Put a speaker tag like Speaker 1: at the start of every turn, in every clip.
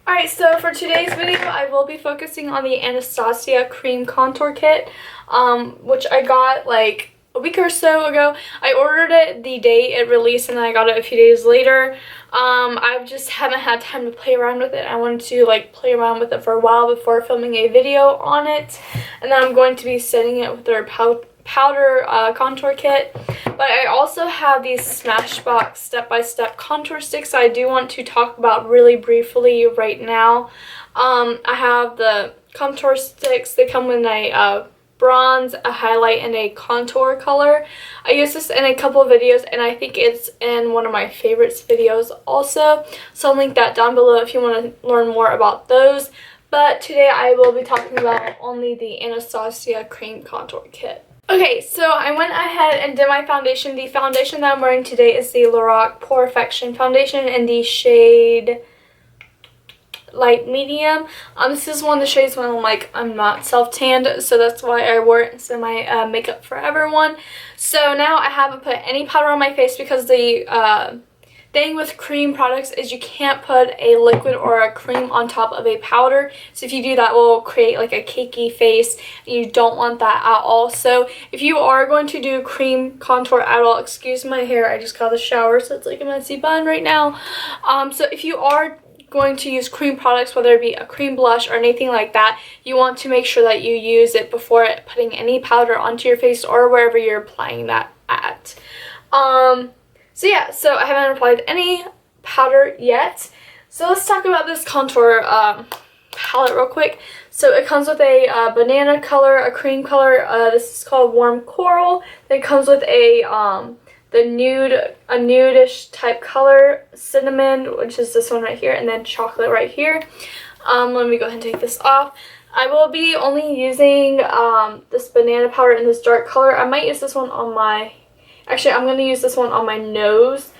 Speaker 1: Alright, so for today's video, I will be focusing on the Anastasia Cream Contour Kit, which I got like a week or so ago. I ordered it the day it released and then I got it a few days later. I just haven't had time to play around with it. I wanted to like play around with it for a while before filming a video on it. And then I'm going to be setting it with their powder contour kit. But I also have these Smashbox step-by-step contour sticks I do want to talk about really briefly right now. I have the contour sticks. They come in a bronze, a highlight, and a contour color. I used this in a couple of videos and I think it's in one of my favorites videos also. So I'll link that down below if you want to learn more about those. But today I will be talking about only the Anastasia Cream Contour Kit. Okay, so I went ahead and did my foundation. The foundation that I'm wearing today is the Lorac Perfection Foundation in the shade Light Medium. This is one of the shades when I'm not self-tanned, so that's why I wore it instead of my Makeup Forever one. So now I haven't put any powder on my face because the thing with cream products is you can't put a liquid or a cream on top of a powder. So if you do that, it will create like a cakey face, and you don't want that at all. So if you are going to do cream contour at all, excuse my hair, I just got the shower, so it's like a messy bun right now. So if you are going to use cream products, whether it be a cream blush or anything like that, you want to make sure that you use it before putting any powder onto your face or wherever you're applying that at. So yeah, so I haven't applied any powder yet. So let's talk about this contour palette real quick. So it comes with a banana color, a cream color. This is called Warm Coral. Then it comes with a nudish type color, cinnamon, which is this one right here, and then chocolate right here. Let me go ahead and take this off. I will be only using this banana powder in this dark color. I might use this one on my... Actually, I'm going to use this one on my nose.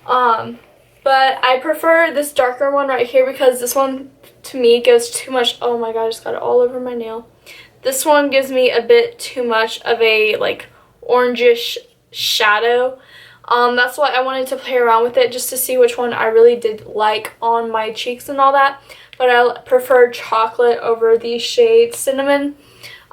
Speaker 1: But I prefer this darker one right here because this one, to me, gives too much... Oh my god, I just got it all over my nail. This one gives me a bit too much of a, like, orangish shadow. That's why I wanted to play around with it just to see which one I really did like on my cheeks and all that. But I prefer chocolate over the shade cinnamon.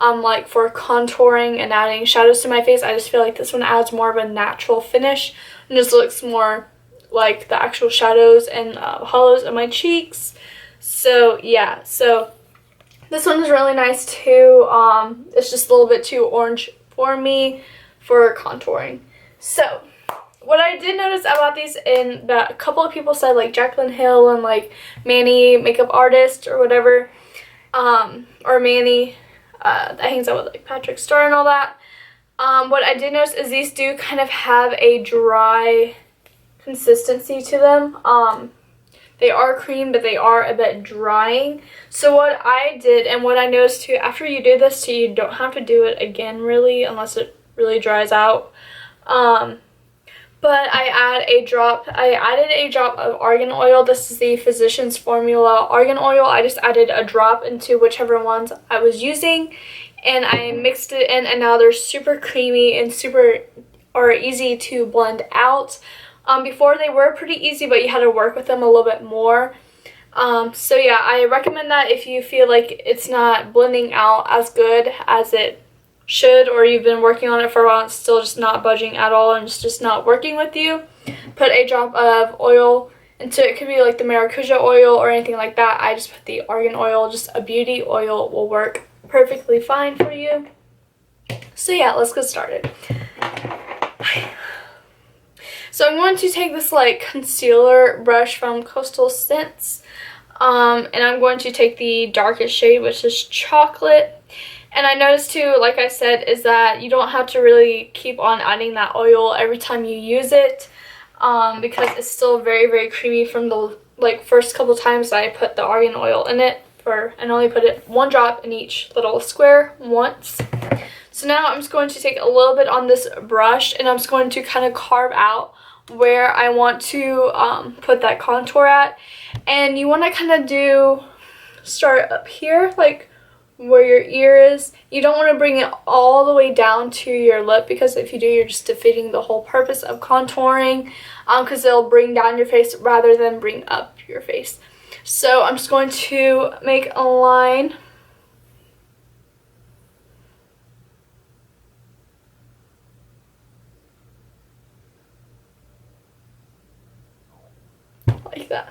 Speaker 1: Like for contouring and adding shadows to my face, I just feel like this one adds more of a natural finish and just looks more like the actual shadows and hollows of my cheeks. So yeah, so this one is really nice too. It's just a little bit too orange for me for contouring. So what I did notice about these, in that a couple of people said, like Jaclyn Hill and like Manny Makeup Artist or whatever, or Manny that hangs out with like Patrick Star and all that. What I did notice is these do kind of have a dry consistency to them. They are cream, but they are a bit drying. So what I did, and what I noticed too, after you do this too, you don't have to do it again really, unless it really dries out. But I added a drop of argan oil. This is the Physicians Formula argan oil. I just added a drop into whichever ones I was using, and I mixed it in, and now they're super creamy and super easy to blend out. Before they were pretty easy, but you had to work with them a little bit more. So yeah, I recommend that if you feel like it's not blending out as good as it should, or you've been working on it for a while and it's still just not budging at all and it's just not working with you, put a drop of oil into it. It could be like the maracuja oil or anything like that. I just put the argan oil. Just a beauty oil will work perfectly fine for you. So yeah, let's get started. So I'm going to take this like concealer brush from Coastal Scents, and I'm going to take the darkest shade, which is chocolate. And I noticed too, like I said, is that you don't have to really keep on adding that oil every time you use it, because it's still very, very creamy from the first couple times I put the argan oil in it, and only put it one drop in each little square once. So now I'm just going to take a little bit on this brush, and I'm just going to kind of carve out where I want to put that contour at. And you want to kind of start up here, like where your ear is. You don't want to bring it all the way down to your lip, because if you do, you're just defeating the whole purpose of contouring, because it'll bring down your face rather than bring up your face. So I'm just going to make a line. Like that.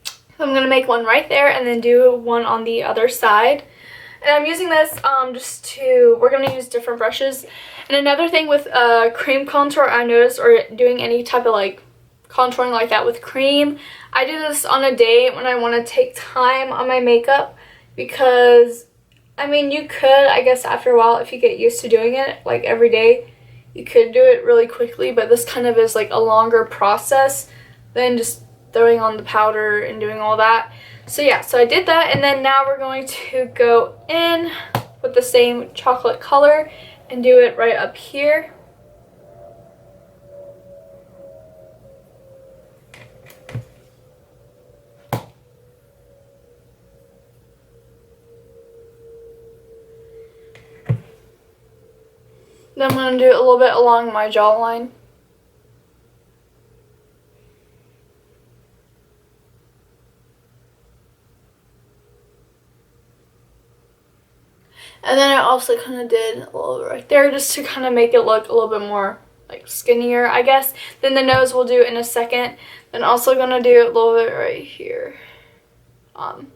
Speaker 1: So I'm going to make one right there and then do one on the other side. And I'm using this we're going to use different brushes. And another thing with cream contour I noticed, or doing any type of like contouring like that with cream, I do this on a day when I want to take time on my makeup, because I mean, you could, I guess after a while, if you get used to doing it like every day, you could do it really quickly, but this kind of is like a longer process than just throwing on the powder and doing all that. So yeah, so I did that, and then now we're going to go in with the same chocolate color and do it right up here. Then I'm going to do it a little bit along my jawline. And then I also kind of did a little bit right there just to kind of make it look a little bit more like skinnier, I guess. Then the nose we'll do in a second. Then also going to do a little bit right here. I'm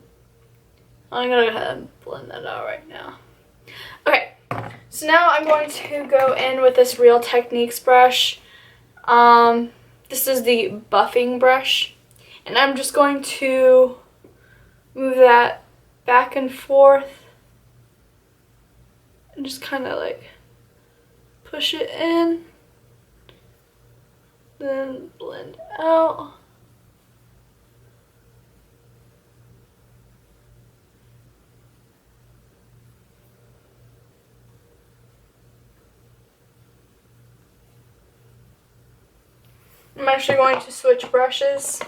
Speaker 1: going to go ahead and blend that out right now. Okay, so now I'm going to go in with this Real Techniques brush. This is the buffing brush. And I'm just going to move that back and forth. And just kind of like push it in, then blend out. I'm actually going to switch brushes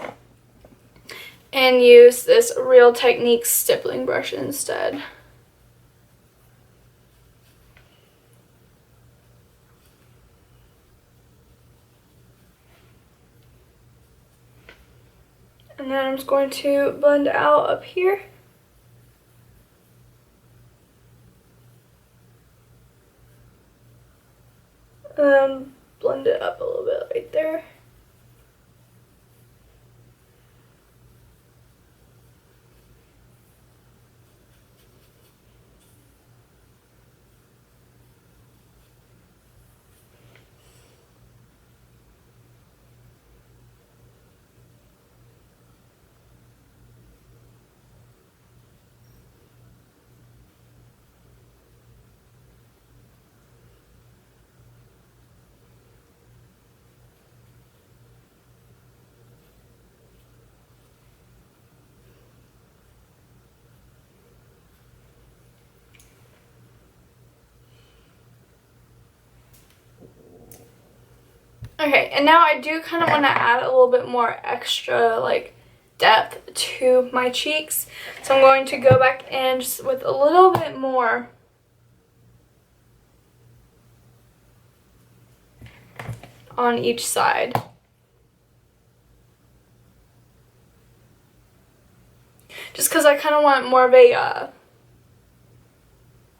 Speaker 1: and use this Real Techniques stippling brush instead. And then I'm just going to blend out up here. Blend it up a little bit right there. Okay, and now I do kind of want to add a little bit more extra like depth to my cheeks. So I'm going to go back in just with a little bit more on each side. Just because I kind of want more of a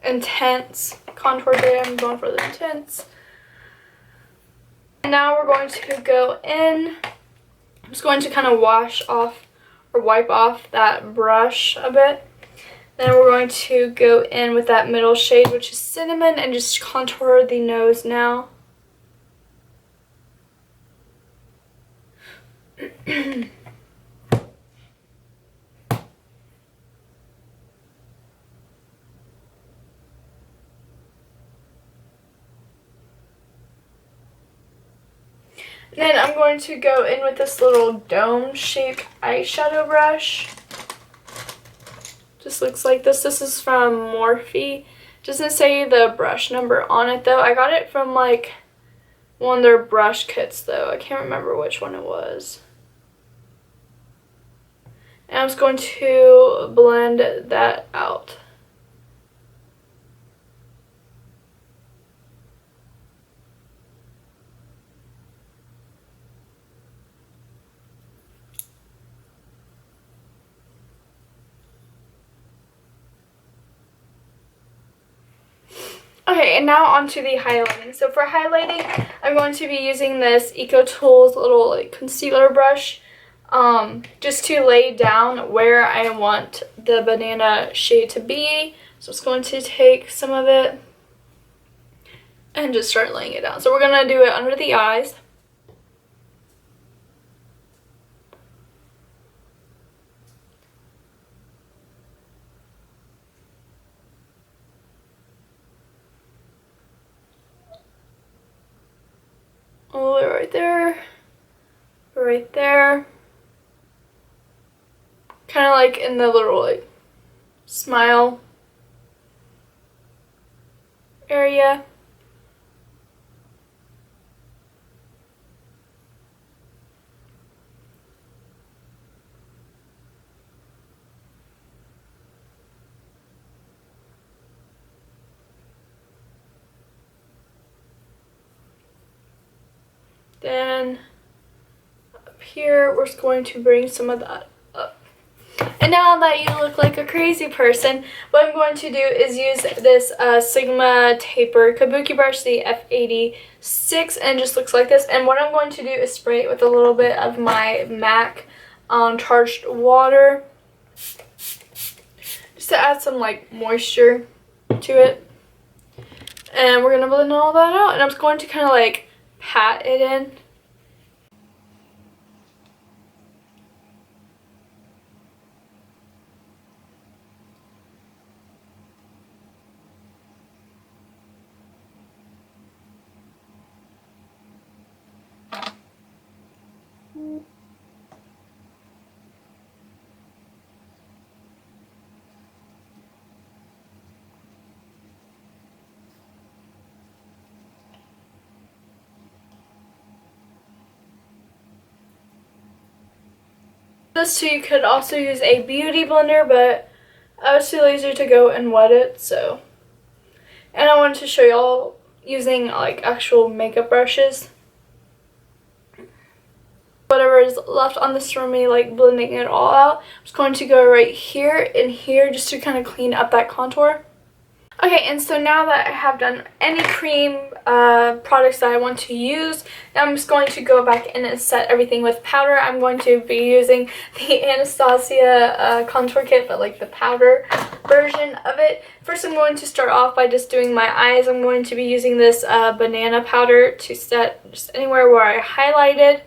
Speaker 1: intense contour today. I'm going for the intense. And now we're going to go in. I'm just going to kind of wash off or wipe off that brush a bit. Then we're going to go in with that middle shade, which is cinnamon, and just contour the nose now. Then I'm going to go in with this little dome-shaped eyeshadow brush. Just looks like this. This is from Morphe. Doesn't say the brush number on it though. I got it from like one of their brush kits though. I can't remember which one it was. And I'm just going to blend that out. Okay, and now on to the highlighting. So for highlighting, I'm going to be using this Eco Tools little like concealer brush just to lay down where I want the banana shade to be. So I'm just going to take some of it and just start laying it down. So we're going to do it under the eyes. All the way right there, right there. Kind of like in the little like smile area. Then up here, we're just going to bring some of that up. And now that you look like a crazy person, what I'm going to do is use this Sigma Taper Kabuki brush, the F86, and it just looks like this. And what I'm going to do is spray it with a little bit of my MAC charged water, just to add some like moisture to it. And we're gonna blend all that out, and I'm just going to kind of like pat it in. This too, you could also use a beauty blender, but I was too lazy to go and wet it, so. And I wanted to show y'all using like actual makeup brushes. Whatever is left on this for me, like blending it all out, I'm just going to go right here and here just to kind of clean up that contour. Okay, and so now that I have done any cream products that I want to use, now I'm just going to go back in and set everything with powder. I'm going to be using the Anastasia contour kit, but like the powder version of it. First, I'm going to start off by just doing my eyes. I'm going to be using this banana powder to set just anywhere where I highlighted.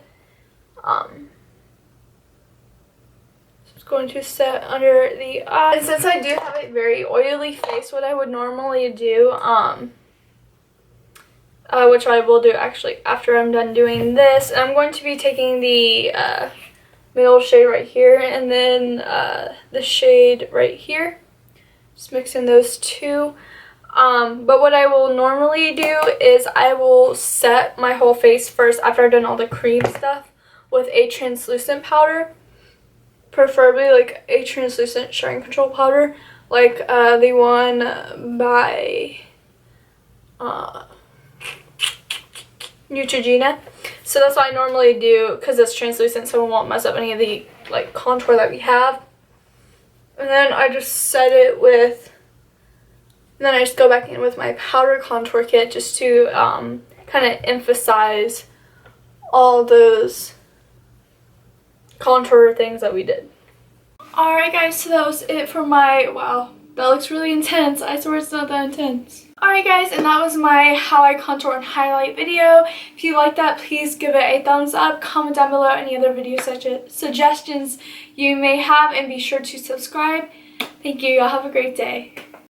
Speaker 1: Going to set under the eye. And since I do have a very oily face, what I would normally do, which I will do actually after I'm done doing this, I'm going to be taking the middle shade right here and then the shade right here. Just mixing those two. But what I will normally do is I will set my whole face first after I've done all the cream stuff with a translucent powder. Preferably like a translucent shine control powder, like the one by Neutrogena. So that's what I normally do because it's translucent, so it won't mess up any of the like contour that we have. And then I just set it with, and then I just go back in with my powder contour kit just to kind of emphasize all those contour things that we did. Alright guys, so that was it for my, wow, that looks really intense. I swear it's not that intense. Alright guys, and that was my how I contour and highlight video. If you like that, please give it a thumbs up. Comment down below any other video suggestions you may have, and be sure to subscribe. Thank you. Y'all have a great day.